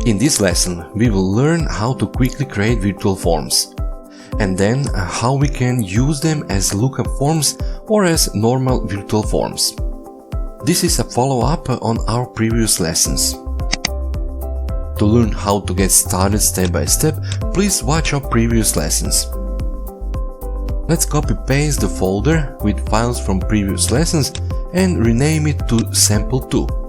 In this lesson, we will learn how to quickly create virtual forms, and then how we can use them as lookup forms or as normal virtual forms. This is a follow-up on our previous lessons. To learn how to get started step by step, please watch our previous lessons. Let's copy-paste the folder with files from previous lessons and rename it to sample2.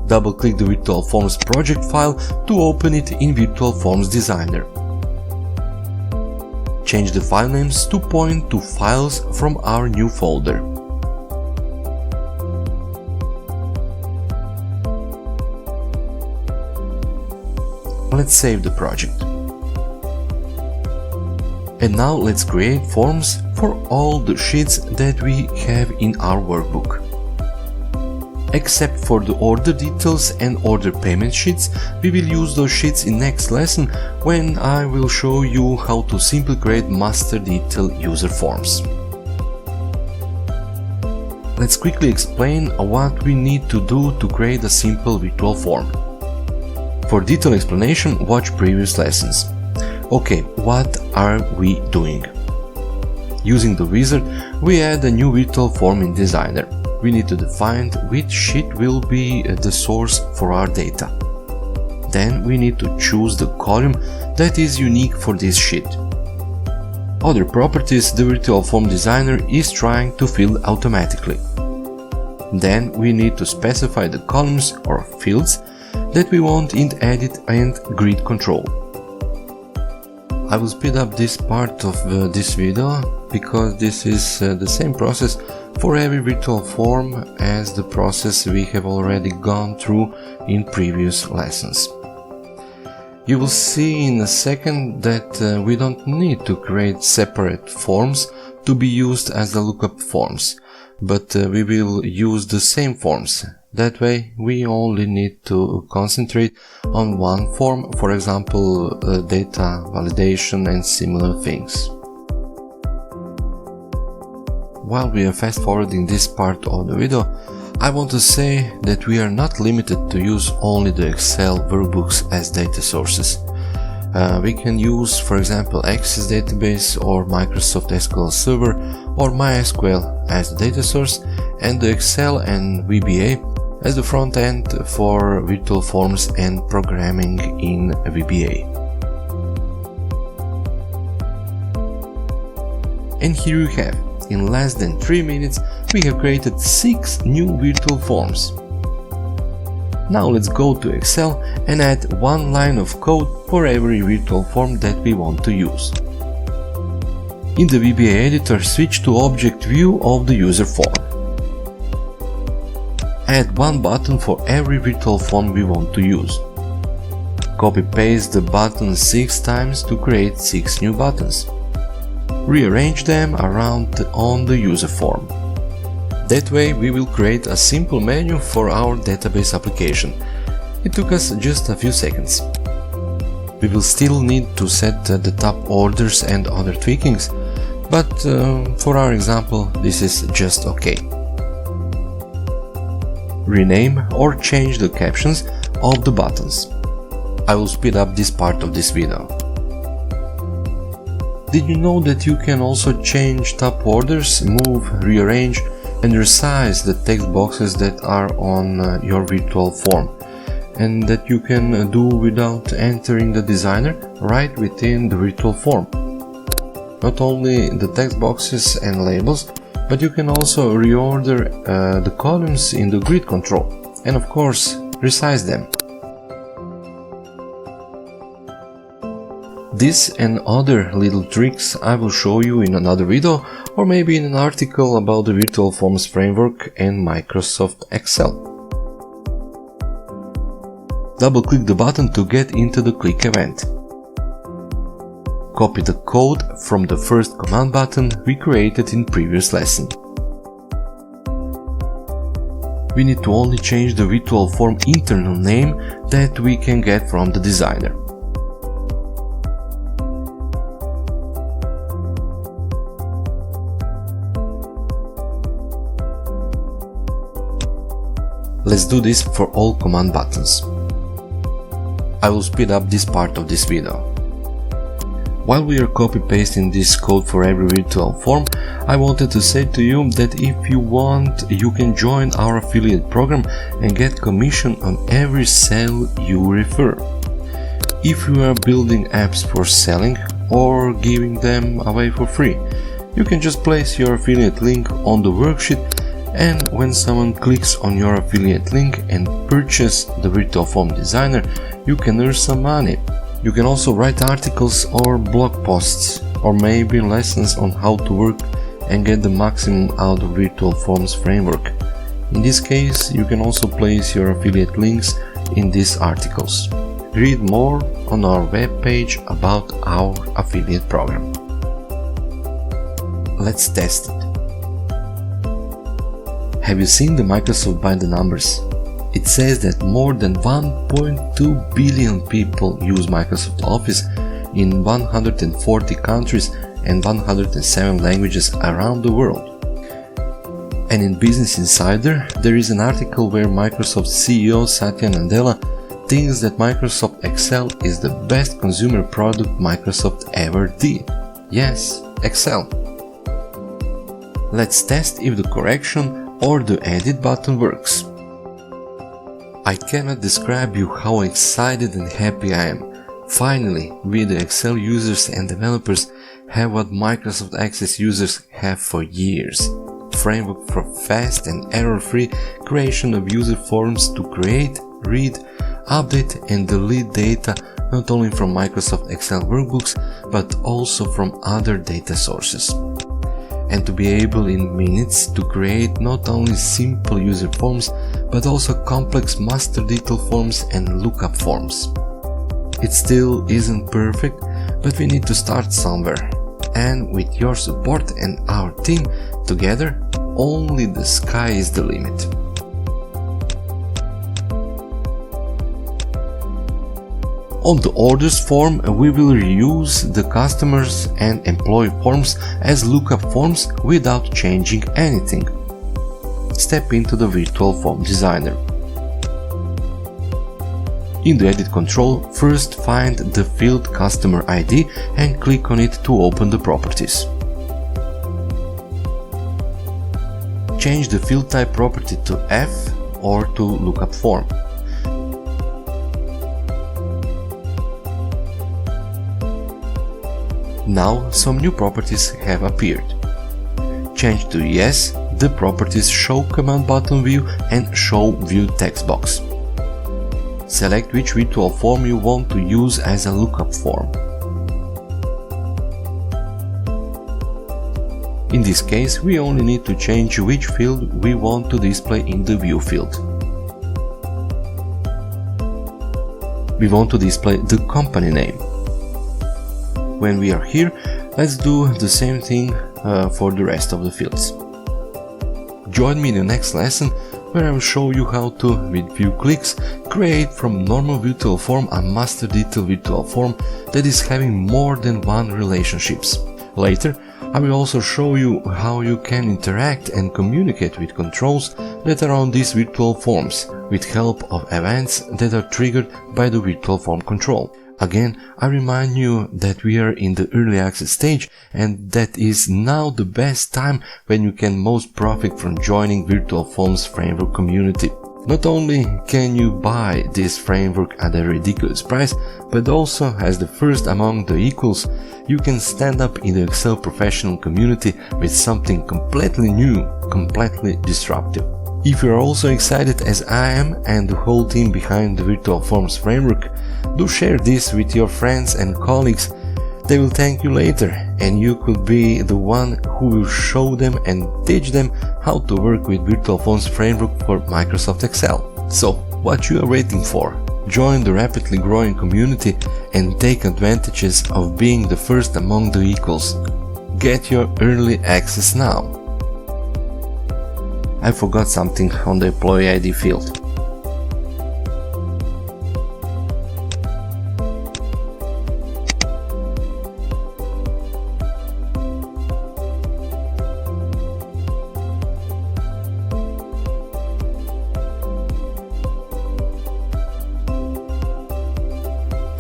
Double-click the Virtual Forms project file to open it in Virtual Forms Designer. Change the file names to point to files from our new folder. Let's save the project. And now let's create forms for all the sheets that we have in our workbook. Except for the order details and order payment sheets, we will use those sheets in next lesson when I will show you how to simply create master detail user forms. Let's quickly explain what we need to do to create a simple virtual form. For detailed explanation, watch previous lessons. Okay, what are we doing? Using the wizard, we add a new virtual form in Designer. We need to define which sheet will be the source for our data. Then we need to choose the column that is unique for this sheet. Other properties the Virtual Form Designer is trying to fill automatically. Then we need to specify the columns or fields that we want in Edit and Grid Control. I will speed up this part of this video because this is the same process for every virtual form as the process we have already gone through in previous lessons. You will see in a second that we don't need to create separate forms to be used as the lookup forms, but we will use the same forms. That way we only need to concentrate on one form, for example data validation and similar things. While we are fast forwarding this part of the video, I want to say that we are not limited to use only the Excel workbooks as data sources. We can use, for example, Access database or Microsoft SQL Server or MySQL as the data source, and the Excel and VBA as the front end for virtual forms and programming in VBA. And here you have, in less than 3 minutes, we have created 6 new virtual forms. Now let's go to Excel and add one line of code for every virtual form that we want to use. In the VBA editor, switch to Object View of the user form. Add one button for every virtual form we want to use. Copy-paste the buttons 6 times to create 6 new buttons. Rearrange them around on the user form. That way we will create a simple menu for our database application. It took us just a few seconds. We will still need to set the top orders and other tweakings, but for our example this is just okay. Rename or change the captions of the buttons. I will speed up this part of this video. Did you know that you can also change top orders, move, rearrange and resize the text boxes that are on your virtual form, and that you can do without entering the designer right within the virtual form? Not only the text boxes and labels, but you can also reorder the columns in the grid control and of course resize them. This and other little tricks I will show you in another video or maybe in an article about the Virtual Forms framework and Microsoft Excel. Double-click the button to get into the click event. Copy the code from the first command button we created in previous lesson. We need to only change the virtual form internal name that we can get from the designer. Let's do this for all command buttons. I will speed up this part of this video. While we are copy-pasting this code for every virtual form, I wanted to say to you that if you want, you can join our affiliate program and get commission on every sale you refer. If you are building apps for selling or giving them away for free, you can just place your affiliate link on the worksheet, and when someone clicks on your affiliate link and purchase the virtual form designer, you can earn some money. You can also write articles or blog posts, or maybe lessons on how to work and get the maximum out of virtual forms framework. In this case, you can also place your affiliate links in these articles. Read more on our webpage about our affiliate program. Let's test it. Have you seen the Microsoft by the numbers? It says that more than 1.2 billion people use Microsoft Office in 140 countries and 107 languages around the world. And in Business Insider, there is an article where Microsoft CEO Satya Nadella thinks that Microsoft Excel is the best consumer product Microsoft ever did. Yes, Excel. Let's test if the correction or the edit button works. I cannot describe you how excited and happy I am. Finally, we the Excel users and developers have what Microsoft Access users have for years. Framework for fast and error-free creation of user forms to create, read, update and delete data not only from Microsoft Excel workbooks but also from other data sources. And to be able in minutes to create not only simple user forms but also complex master detail forms and lookup forms. It still isn't perfect, but we need to start somewhere. And with your support and our team together, only the sky is the limit. On the orders form, we will reuse the customers and employee forms as lookup forms without changing anything. Step into the virtual form designer. In the edit control, first find the field customer ID and click on it to open the properties. Change the field type property to F or to lookup form. Now some new properties have appeared. Change to Yes the properties Show Command Button View and Show View Text Box. Select which virtual form you want to use as a lookup form. In this case, we only need to change which field we want to display in the View field. We want to display the company name. When we are here, let's do the same thing for the rest of the fields. Join me in the next lesson where I will show you how to, with few clicks, create from normal virtual form a master detail virtual form that is having more than one relationships. Later, I will also show you how you can interact and communicate with controls that are on these virtual forms with help of events that are triggered by the virtual form control. Again, I remind you that we are in the early access stage and that is now the best time when you can most profit from joining Virtual Forms framework community. Not only can you buy this framework at a ridiculous price, but also as the first among the equals, you can stand up in the Excel professional community with something completely new, completely disruptive. If you are also excited as I am and the whole team behind the Virtual Forms framework, do share this with your friends and colleagues. They will thank you later and you could be the one who will show them and teach them how to work with Virtual Forms framework for Microsoft Excel. So, what you are waiting for? Join the rapidly growing community and take advantages of being the first among the equals. Get your early access now. I forgot something on the employee ID field.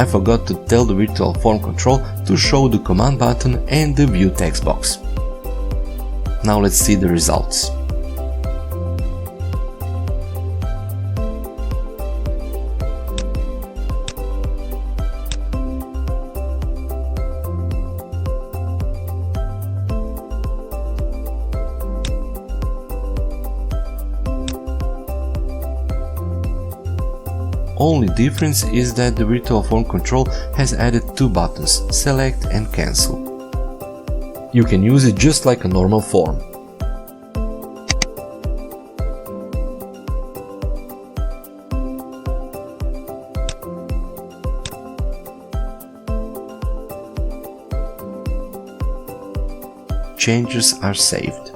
I forgot to tell the virtual form control to show the command button and the view text box. Now let's see the results. Only difference is that the virtual form control has added two buttons, select and cancel. You can use it just like a normal form. Changes are saved.